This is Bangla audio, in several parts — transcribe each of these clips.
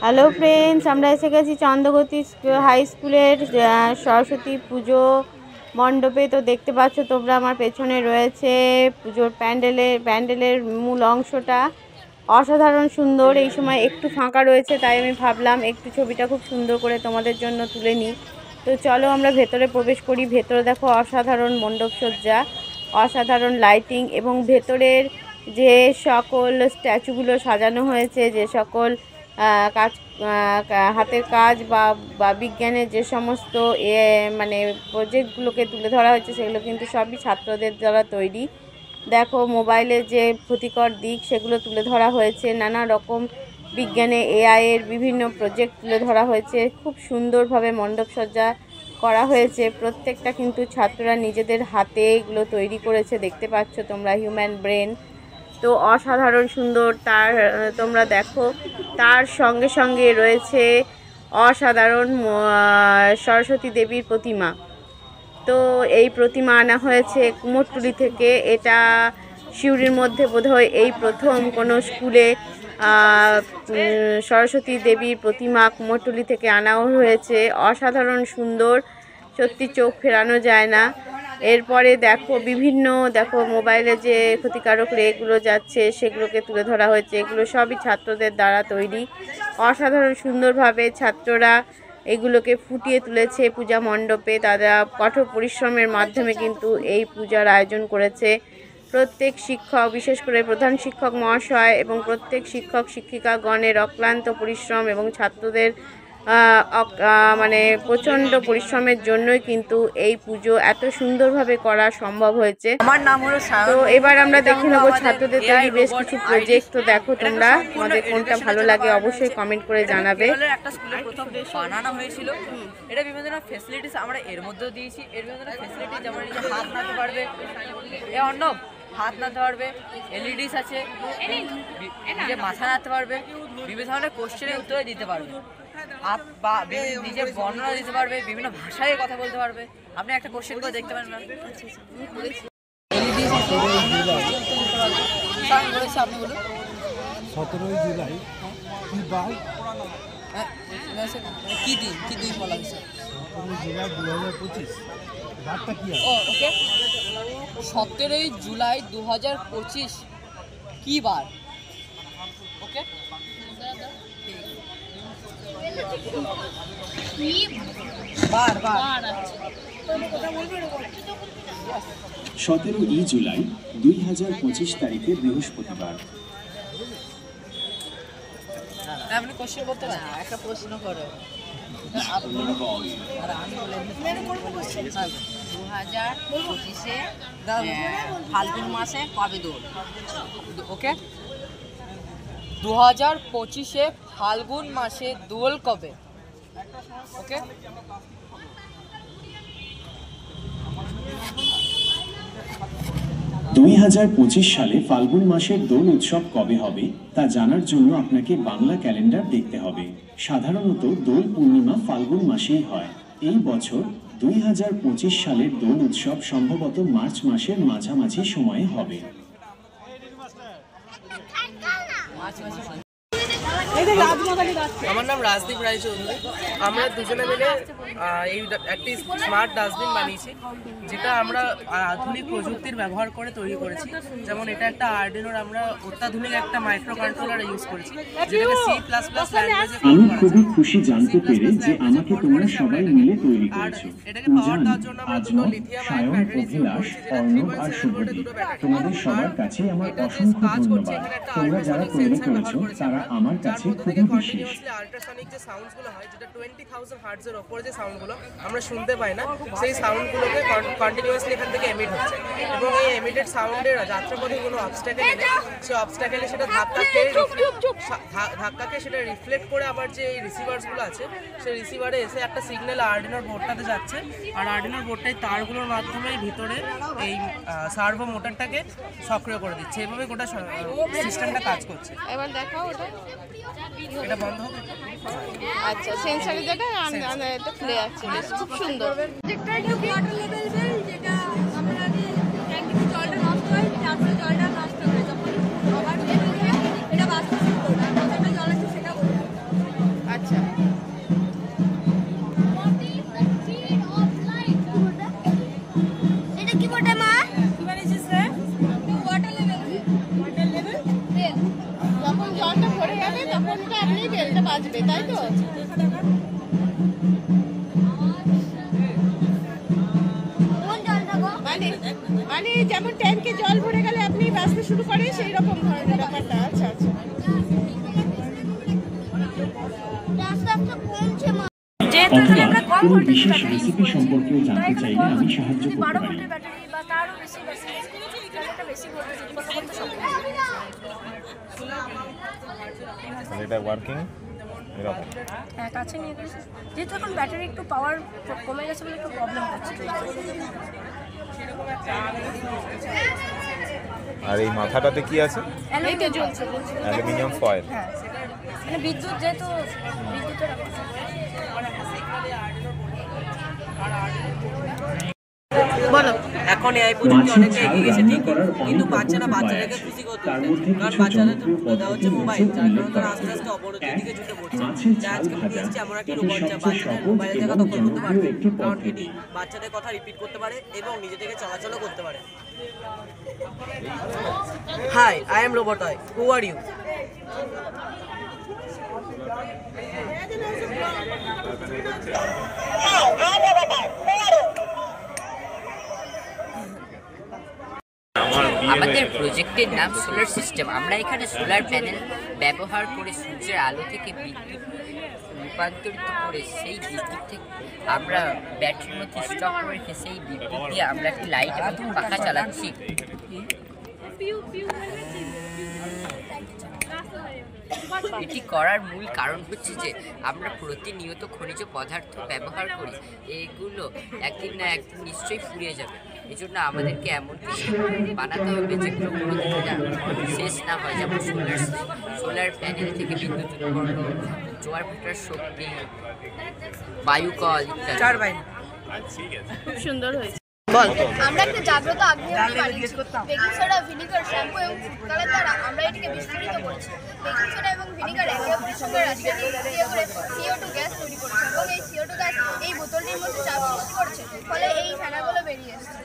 হ্যালো ফ্রেন্ডস, আমরা এসে গেছি চন্দ্রগতি হাই স্কুলের সরস্বতী পুজো মণ্ডপে। তো দেখতে পাচ্ছ তোমরা, আমার পেছনে রয়েছে পুজোর প্যান্ডেলের মূল অংশটা। অসাধারণ সুন্দর। এই সময় একটু ফাঁকা রয়েছে, তাই আমি ভাবলাম একটু ছবিটা খুব সুন্দর করে তোমাদের জন্য তুলে নিই। তো চলো আমরা ভেতরে প্রবেশ করি। ভেতরে দেখো অসাধারণ মণ্ডপসজ্জা, অসাধারণ লাইটিং, এবং ভেতরের যে সকল স্ট্যাচুগুলো সাজানো হয়েছে, যে সকল কাজ হাতের কাজ বা বিজ্ঞানের যে সমস্ত মানে প্রজেক্টগুলোকে তুলে ধরা হয়েছে, সেগুলো কিন্তু সবই ছাত্রদের দ্বারা তৈরি। দেখো মোবাইলের যে ক্ষতিকর দিক সেগুলো তুলে ধরা হয়েছে, নানা রকম বিজ্ঞানে এআইয়ের বিভিন্ন প্রজেক্ট তুলে ধরা হয়েছে। খুব সুন্দরভাবে মণ্ডপসজ্জা করা হয়েছে। প্রত্যেকটা কিন্তু ছাত্ররা নিজেদের হাতে এগুলো তৈরি করেছে, দেখতে পাচ্ছ তোমরা, হিউম্যান ব্রেন। তো অসাধারণ সুন্দর। তোমরা দেখো তার সঙ্গে সঙ্গে রয়েছে অসাধারণ সরস্বতী দেবীর প্রতিমা। তো এই প্রতিমা আনা হয়েছে কুমোরটুলি থেকে। এটা সিউড়ির মধ্যে বোধহয় এই প্রথম কোনো স্কুলে সরস্বতী দেবীর প্রতিমা কুমোরটুলি থেকে আনাও হয়েছে। অসাধারণ সুন্দর, সত্যি চোখ ফেরানো যায় না। এরপরে দেখো মোবাইলে যে ক্ষতিকারক রেগুলো যাচ্ছে সেগুলোকে তুলে ধরা হয়েছে। এগুলো সবই ছাত্রদের দ্বারা তৈরি। অসাধারণ সুন্দরভাবে ছাত্ররা এগুলোকে ফুটিয়ে তুলেছে পূজা মণ্ডপে। তারা কঠোর পরিশ্রমের মাধ্যমে কিন্তু এই পূজার আয়োজন করেছে। প্রত্যেক শিক্ষক, বিশেষ করে প্রধান শিক্ষক মহাশয় এবং প্রত্যেক শিক্ষক শিক্ষিকাগণের অক্লান্ত পরিশ্রম এবং ছাত্রদের মানে প্রচণ্ড পরিশ্রমের জন্যই কিন্তু এই পুজো এত সুন্দরভাবে করা সম্ভব হয়েছে। আমার নাম হলো তো এবার আমরা দেখে নেবো ছাত্রদের তৈরি বেশ কিছু প্রজেক্ট। তো দেখো তোমরা, তোমাদের কোনটা ভালো লাগে অবশ্যই কমেন্ট করে জানাবে। একটা স্কুলে প্রথম বানানো হয়েছিল। এটা বিভিন্ন ধরনের ফ্যাসিলিটিস আমরা এর মধ্যেও দিয়েছি। এর বিভিন্ন ধরনের ফ্যাসিলিটিস যেমন হাত নাড়তে পারবে, অর্ণব হাত নাড়তে পারবে, এলইডিস আছে, নিজে মাথা নাড়তে পারবে, বিভিন্ন ধরনের কোশ্চেনের উত্তরে দিতে পারবে, নিজে বর্ণনা দিতে পারবে, বিভিন্ন ভাষায় কথা বলতে পারবে। আপনি একটা কোশ্চেন করে দেখতে পারেন। আপনি বলুন। 17 জুলাই কি বার? কি দিন বলা হয়েছে? 17 জুলাই 2025। বারটা কি আছে? ওকে, 17 জুলাই 2025 কি বার? ওকে, বার 17 জুলাই 2025 তারিখে বৃহস্পতিবার। আপনি কোশ্চেন করতে পারেন। একটা প্রশ্ন করো। 2025-এ ফাল্গুন মাসে কবে দোল? ওকে, 2025-এ ফাল্গুন মাসে দোল কবে? ওকে, 2025 সালে ফাল্গুন মাসের দোল উৎসব কবে হবে তা জানার জন্য আপনাকে বাংলা ক্যালেন্ডার দেখতে হবে। সাধারণত দোল পূর্ণিমা ফাল্গুন মাসেই হয়। এই বছর 2025 সালের দোল উৎসব সম্ভবত মার্চ মাসের মাঝামাঝি সময়ে হবে। আমার নাম রাজদীপ রায়চৌধুরী। আমরা দুজনে মিলে একটি স্মার্ট ডাস্টবিন বানিয়েছি, যেটা আমরা আধুনিক প্রযুক্তির ব্যবহার করে তৈরি করেছি। যেমন এটা একটা আর্ডিনোর আমরা অত্যাধুনিক একটা মাইক্রো কন্ট্রোলার ইউজ করেছি, যেটাকে C++ ল্যাঙ্গুয়েজে। আমি খুবই খুশি জানতে পেরে যে আমাকে তোমরা সবাই মিলে তৈরি করেছো। পূজান, আজমল, সায়ন, অভিলাষ, অর্ণব আর শুভদীপ, তোমাদের সবার কাছে আমার অসংখ্য ধন্যবাদ। তোমরা যারা তৈরি করেছো তারা আমার কাছে খুবই বিশেষ। আল্ট্রাসনিক যে সাউন্ডসগুলো হয়, যেটা 20,000 হার্টজের ওপরে যে সাউন্ডগুলো আমরা শুনতে পাই না, সেই সাউন্ডগুলোকে কন্টিনিউয়াসলি এখান থেকে এমিট হচ্ছে। এবং এই এমিটেড সাউন্ডের যাত্রাপথে কোনো অবস্ট্যাকেল এলে সেই অবস্ট্যাকেলে সেটা ধাক্কাকে সেটা রিফ্লেক্ট করে আবার যে এই রিসিভার্সগুলো আছে, সেই রিসিভারে এসে একটা সিগন্যাল আর্ডিনোর বোর্ডটাতে যাচ্ছে। আর আর্ডিনোর বোর্ডটাই তারগুলোর মাধ্যমে ভিতরে এই সার্ভো মোটরটাকে সক্রিয় করে দিচ্ছে। এভাবে গোটা সিস্টেমটা কাজ করছে। এবার দেখাও ওটা, এটা বন্ধ হবে। আচ্ছা, সেন্সরের জায়গায় এটা খুলে যাচ্ছে, খুব সুন্দর। যেটা একটু ওয়াটার লেভেল বেল, যেটা আমরা আগে ট্যাঙ্কিতে জলটা নষ্ট হয়, তারপরে জলটা নষ্ট হয়, যখন আবার এটা বাষ্প শুরু করবে, কতটা জল আছে সেটা বলবে। যাবে, তাই তো? মানে মানে যেমন ট্যাঙ্কে জল ভরে গেলে আপনি বাঁচতে শুরু করেন, সেই রকম ধরনের ব্যাপারটা। আচ্ছা আচ্ছা। অথবা কোনো বিশেষ রেসিপি সম্পর্কেও জানতে চাইলে আমি সাহায্য করতে পারি। এটা ওয়ার্কিং এরকম। হ্যাঁ, কাছে নিয়ে গেছি যেহেতু এখন ব্যাটারি একটু পাওয়ার কমে গেছে বলে একটু প্রবলেম হচ্ছে। আর এই মাথাটাতে কি আছে? এইটা জ্বলছে। Aluminium foil. হ্যাঁ, মানে বিদ্যুৎ যেহেতু বিদ্যুতের বলো। এখন এই প্রযুক্তি অনেকটা এগিয়ে গেছে ঠিক, কিন্তু বাচ্চারা বাচ্চাদেরকে খুশি করতে হচ্ছে, কারণ বাচ্চাদের দেওয়া হচ্ছে মোবাইল, যার কারণে তারা আস্তে আস্তে অবনতির দিকে ঝুঁকে পড়ছে। যা আজকে নিয়ে এসেছে এমন একটা রোবট যা বাচ্চাদের মোবাইলের জায়গা দখল করতে পারবে, কারণ এটি বাচ্চাদের কথা রিপিট করতে পারে এবং নিজে থেকে চলাচলও করতে পারে। Hi, I am Robotoy, who are you? আমাদের প্রজেক্টের নাম সোলার সিস্টেম। আমরা এখানে সোলার প্যানেল ব্যবহার করে সূর্যের আলো থেকে বিদ্যুৎ রূপান্তরিত করে সেই বিদ্যুৎ থেকে আমরা ব্যাটারির মধ্যে স্টক করে রেখে সেই বিদ্যুৎ দিয়ে আমরা একটি লাইট এবং পাখা চালাচ্ছি। এটি করার মূল কারণ হচ্ছে যে আমরা প্রতিনিয়ত খনিজ পদার্থ ব্যবহার করি, এগুলো একদিন না একদিন নিশ্চয়ই ফুরিয়ে যাবে। এই জন্য আমাদেরকে এমন কিছু বানাতে হবে যেগুলো কোনো দিকে না শেষ না হয়, যেমন সোলার প্যানেল থেকে বিদ্যুৎ উৎপন্ন, জোয়ার ভাটার শক্তি, বায়ুকল ইত্যাদি। খুব সুন্দর হয়েছে। আমরা একটা জাগ্রত আগ্নেয়গিরি বানিয়েছি। বেকিং সোডা, ভিনিগার, শ্যাম্পু এবং ফুটকালের দ্বারা আমরা এটিকে বিস্ফোরিত করেছি। বেকিং সোডা এবং ভিনিগার একে অপরের সঙ্গে রাসায়নিক ক্রিয়া করে CO2 গ্যাস তৈরি করেছে এবং এই CO2 গ্যাস এই বোতলটির মধ্যে চাপ সৃষ্টি করছে, ফলে এই ফেনাগুলো বেরিয়ে এসেছে।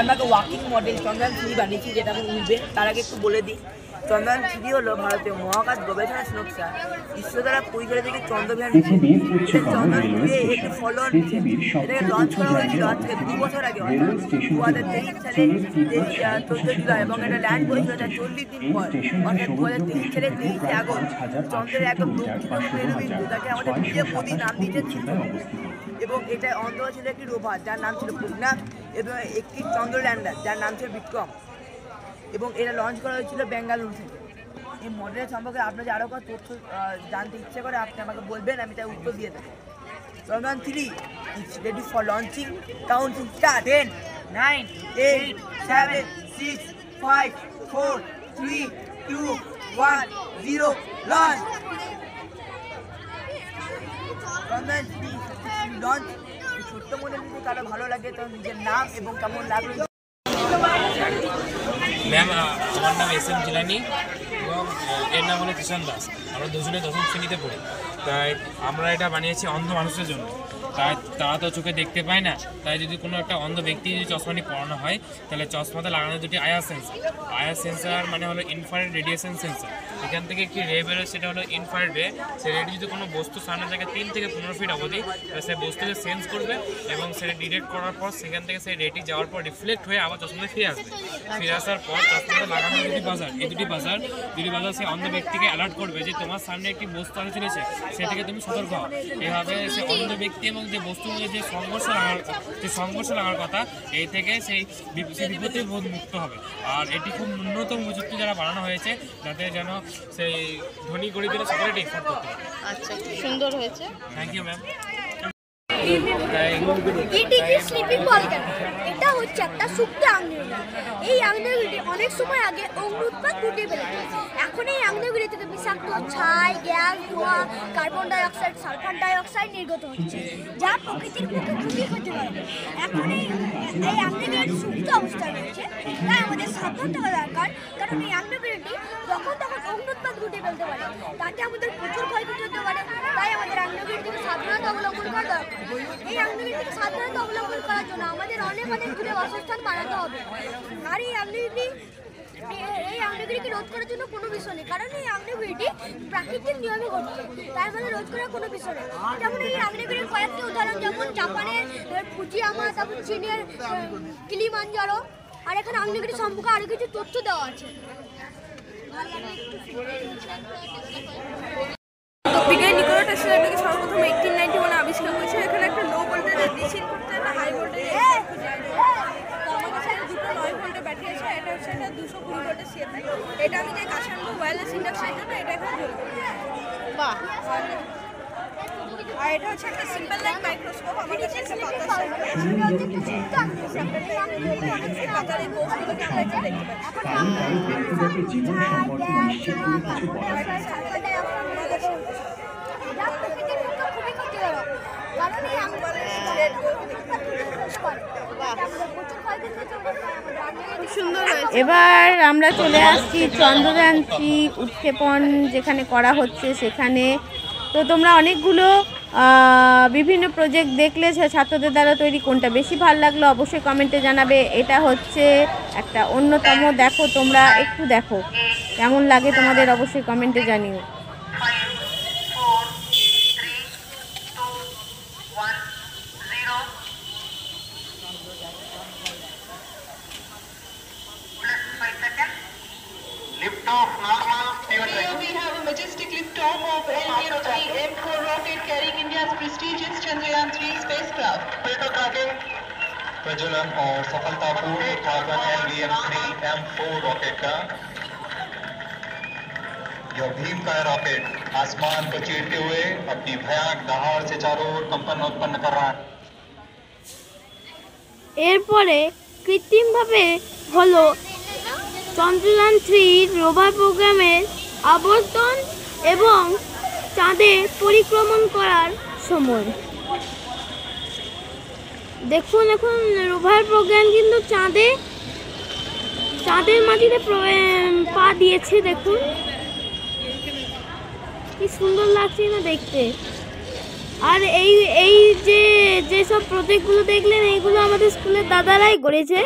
আমরা ওয়াকিং মডেল চন্দ্রযান 3 বানিয়েছি, যেটা আমি উঠবে তার আগে একটু বলে দিই। চন্দ্রযান 3 হলো ভারতীয় মহাকাশ গবেষণা সংস্থা ইসরো দ্বারা পরিচালিত একটি চন্দ্রযান। চন্দ্রযান 2 একটি ফলোয়ার মিশন, এটাকে লঞ্চ করা হয়েছিল আজ থেকে 2 বছর আগে, অর্থাৎ 2023 সালে 14 জুলাই, এবং এটা ল্যান্ড করেছিল 40 দিন পর, অর্থাৎ 2023 সালে 23 আগস্ট। চন্দ্রের একদম দক্ষিণ মেরুবিন্দু, তাকে আমাদের প্রিয় মোদী নাম দিয়েছে চিত্রকূট। এবং এটা অন্তর ছিল একটি রোভার যার নাম ছিল প্রজ্ঞা, এবং একটি চন্দ্র ল্যান্ডার যার নাম ছিল বিক্রম, এবং এটা লঞ্চ করা হয়েছিল বেঙ্গালুরু থেকে। এই মডেলের সম্পর্কে আপনার যে আরও কোনো তথ্য জানতে ইচ্ছে করে আপনি আমাকে বলবেন, আমি তার উত্তর দিয়ে দেবো। Chandrayaan 3 is ready for launching. Counting start. 10, 9, 8, 7, 6, 5, 4, 3, 2, 1, 0, launch. Chandrayaan 3 launch. ছোট্ট মডেল যদি কারো ভালো লাগে তো নিজের নাম এবং কেমন লাগলো। ম্যাম, আমার নাম SM জিলানি এবং এর নাম হলো কিষান দাস। আমরা দুজনে 10ম শ্রেণীতে পড়ি। তাই আমরা এটা বানিয়েছি অন্ধ মানুষের জন্য। তাই তারা তো চোখে দেখতে পায় না, তাই যদি কোনো একটা অন্ধ ব্যক্তি যদি চশমাটি পরানো হয়, তাহলে চশমাতে লাগানো দুটি আয়ার সেন্সার। আয়ার সেন্সার মানে হলো ইনফ্রারেড রেডিয়েশন সেন্সার। এখান থেকে একটি রে বেরোয়, সেটা হলো ইনফ্রারেড রে। সেই রেটি যদি কোনো বস্তু সামনে থাকে 3 থেকে 15 ফিট অবধি, তাহলে সেই বস্তুকে সেন্স করবে এবং সেটা ডিটেক্ট করার পর সেখান থেকে সেই রেটি যাওয়ার পর রিফ্লেক্ট হয়ে আবার চশমাতে ফিরে আসবে। ফিরে আসার পর চশমাতে লাগানো দুটি বাজার, এই দুটি বাজার সেই অন্ধ ব্যক্তিকে অ্যালার্ট করবে যে তোমার সামনে একটি বস্তু আসতে চলেছে, সে থেকে তুমি সতর্ক হও। এভাবে সে অন্ধ ব্যক্তি এবং যে বস্তুর মধ্যে যে সংঘর্ষ লাগার কথা, এই থেকে সেই বিপত্তি বোধ মুক্ত হবে। আর এটি খুব ন্যূনতম প্রযুক্তি দ্বারা বানানো হয়েছে, যাতে যেন সেই ধনী গরিবের সকলে এটি এফোর্ড করতে পারে। আচ্ছা, খুব সুন্দর হয়েছে। Thank you ma'am. এটিকে স্লিপিং বল কেন? এটা হচ্ছে একটা সুপ্ত আগ্নেয়গিরি। এই আগ্নেয়গিরিটি অনেক সময় আগে অগ্নুৎপাত ঘটিয়ে ফেলেছে। এখন এই আগ্নেয়গিরি থেকে বিষাক্ত ছাই, গ্যাস, ধোঁয়া, carbon die oxide, sulphur die oxide নির্গত হচ্ছে, যা প্রকৃতির পক্ষে খুবই ক্ষতিকারক। এখন এই আগ্নেয়গিরিটি সুপ্ত অবস্থায় রয়েছে, তাই আমাদের সাবধান থাকা দরকার, কারণ এই আগ্নেয়গিরিটি যখন তখন অগ্নুৎপাত ঘটিয়ে ফেলতে পারে, তাতে আমাদের প্রচুর ক্ষয়ক্ষতি হতে পারে। তাই আমাদের আগ্নেয়গিরি থেকে অবলম্বন করা দরকার। এই আগ্নেয়গিরিটিকে সাবধানতা অবলম্বন করার জন্য আমাদের অনেক দূরে বাসস্থান বানাতে হবে। আর এই আগ্নেয়গিরিকে রোধ করার জন্য কোনো বিষয় নেই, কারণ এই আগ্নেয়গিরিটি প্রাকৃতিক নিয়মে ঘটছে, তাই মানে রোধ করার কোনো বিষয় নেই। যেমন এই আগ্নেয়গিরির কয়েকটি উদাহরণ, যেমন জাপানের ফুজিয়ামা, তারপর চীনের কিলিমাঞ্জারো। আর এখানে আগ্নেয়গিরি সম্পর্কে আরও কিছু তথ্য দেওয়া আছে। তো বিজ্ঞানী নিকোলা টেসলা এটাকে সর্বপ্রথম 1891 আবিষ্কার করেছে। এখানে একটা লো ভোল্টেজের ডিসি করতে একটা হাই ভোল্টেজের তো আমাদের সাথে দুটো 9 ভোল্টের ব্যাটারি আছে। এটা হচ্ছে একটা 220 ভোল্টের সিএফআই। এটা আমি যে কাছে আনবো ওয়্যারলেস ইন্ডাকশনের জন্য, এটা এখানে জ্বলবে। বাহ। আর এটা হচ্ছে একটা সিম্পল লাইট মাইক্রোস্কোপ। আমার কাছে একটা পাতা আছে, পাতার এই কোষগুলোকে আমরা এখানে দেখতে পাচ্ছি। এবার আমরা চলে আসছি চন্দ্রযান-3 উৎক্ষেপণ যেখানে করা হচ্ছে সেখানে। তো তোমরা অনেকগুলো বিভিন্ন প্রজেক্ট দেখলে, ছাত্রদের দ্বারা তৈরি কোনটা বেশি ভালো লাগলো অবশ্যই কমেন্টে জানাবে। এটা হচ্ছে একটা অন্যতম, দেখো তোমরা একটু দেখো কেমন লাগে তোমাদের, অবশ্যই কমেন্টে জানিও। Here we have a majestic liftoff of LVM-3 M4 rocket carrying India's prestigious Chandrayaan-3 spacecraft. प्रज्वलन और सफलतापूर्ण उत्थापन LVM-3 M4 रॉकेट का यह भीमकाय रॉकेट आसमान को चीरते हुए अपनी भयानक दहाड़ से चारों ओर कंपन उत्पन्न कर रहा है। এরপরে কৃত্রিমভাবে হলো চন্দ্রযান-3 রোভার প্রোগ্রামের আবর্তন এবং চাঁদে পরিক্রমণ করার সময়। দেখুন এখন রোভার প্রোগ্রাম কিন্তু চাঁদের মাটিতে পা দিয়েছে। দেখুন কি সুন্দর লাগছে না দেখতে। আর এই যেসব প্রজেক্টগুলো দেখলেন এইগুলো আমাদের স্কুলের দাদারাই করেছে।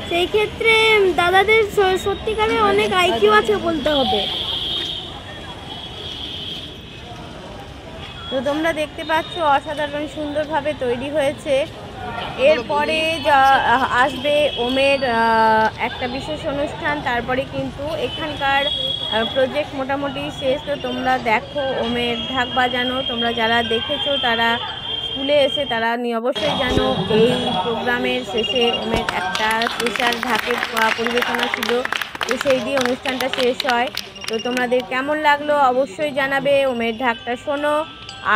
সেই ক্ষেত্রে দাদাদের সত্যিকারের অনেক আইকিউ আছে বলতে হবে। তো তোমরা দেখতে পাচ্ছ অসাধারণ সুন্দরভাবে তৈরি হয়েছে। এরপরে যা আসবে ওমের একটা বিশেষ অনুষ্ঠান, তারপরে কিন্তু এখানকার প্রজেক্ট মোটামুটি শেষ। তো তোমরা দেখো ওমের ঢাক বাজানো, তোমরা যারা দেখেছো তারা স্কুলে এসে তারা অবশ্যই জানো এই প্রোগ্রামের শেষে ওমের একটা স্পেশাল ঢাকের পরিবেশনা ছিল। তো সেই দিয়ে অনুষ্ঠানটা শেষ হয়। তো তোমাদের কেমন লাগলো অবশ্যই জানাবে, ওমের ঢাকটা শোনো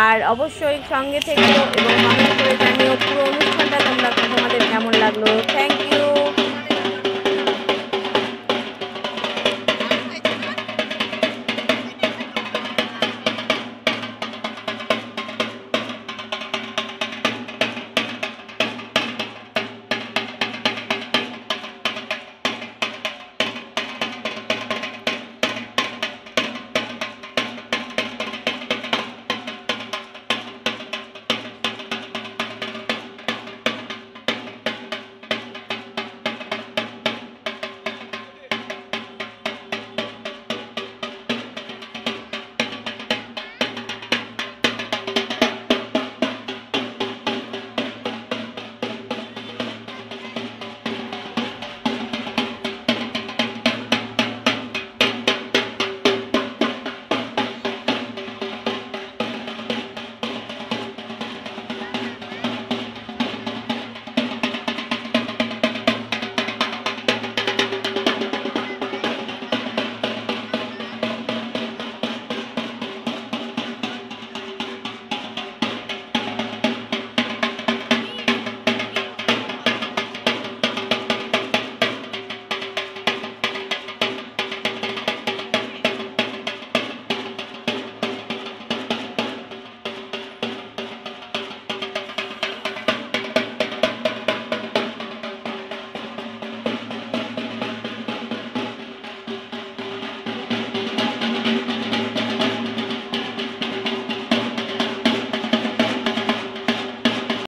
আর অবশ্যই সঙ্গে থেকো এবং কমেন্ট করে জানিও পুরো অনুষ্ঠানটা তোমাদের কেমন লাগলো। থ্যাংক